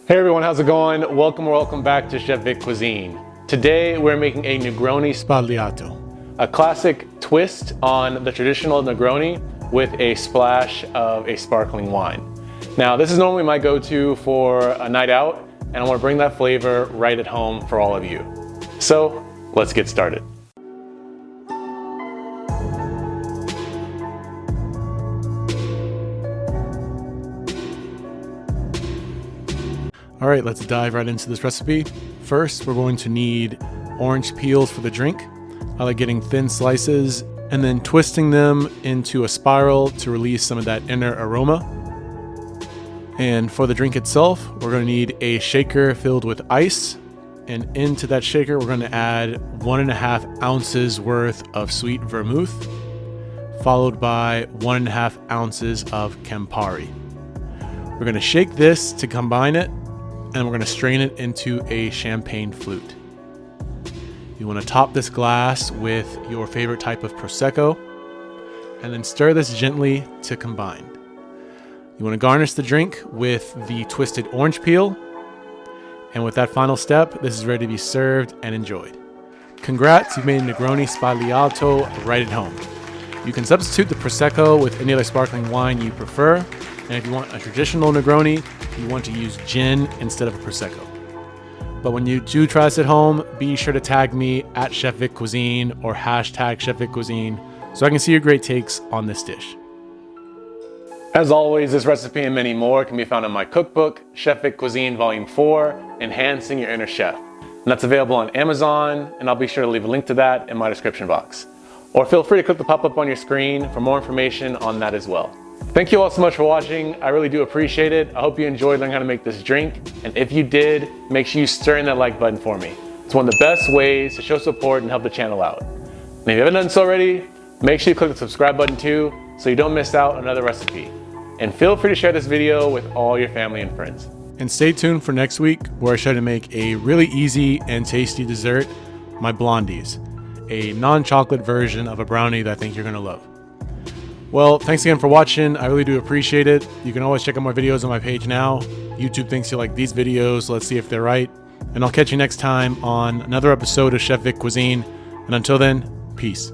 Hey everyone, how's it going? Welcome back to Chef Vic Cuisine. Today we're making a Negroni Sbagliato, a classic twist on the traditional Negroni with a splash of a sparkling wine. Now this is normally my go-to for a night out, and I want to bring that flavor right at home for all of you. So let's get started. All right, let's dive right into this recipe. First, we're going to need orange peels for the drink. I like getting thin slices and then twisting them into a spiral to release some of that inner aroma. And for the drink itself, we're going to need a shaker filled with ice. And into that shaker, we're going to add 1.5 ounces worth of sweet vermouth, followed by 1.5 ounces of Campari. We're going to shake this to combine it, and we're going to strain it into a champagne flute. You want to top this glass with your favorite type of Prosecco, and then stir this gently to combine. You want to garnish the drink with the twisted orange peel, and with that final step, this is ready to be served and enjoyed. Congrats, you've made Negroni Sbagliato right at home. You can substitute the Prosecco with any other sparkling wine you prefer, and if you want a traditional Negroni, you want to use gin instead of a Prosecco. But when you do try this at home, be sure to tag me at Chef Vic Cuisine or hashtag Chef Vic Cuisine so I can see your great takes on this dish. As always, this recipe and many more can be found in my cookbook, Chef Vic Cuisine Volume 4, Enhancing Your Inner Chef. And that's available on Amazon, and I'll be sure to leave a link to that in my description box. Or feel free to click the pop-up on your screen for more information on that as well. Thank you all so much for watching. I really do appreciate it. I hope you enjoyed learning how to make this drink. And if you did, make sure you stir in that like button for me. It's one of the best ways to show support and help the channel out. And if you haven't done so already, make sure you click the subscribe button too, so you don't miss out on another recipe. And feel free to share this video with all your family and friends. And stay tuned for next week, where I try to make a really easy and tasty dessert, my blondies, a non-chocolate version of a brownie that I think you're gonna love. Well, thanks again for watching. I really do appreciate it. You can always check out my videos on my page now. YouTube thinks you like these videos. Let's see if they're right. And I'll catch you next time on another episode of Chef Vic Cuisine. And until then, peace.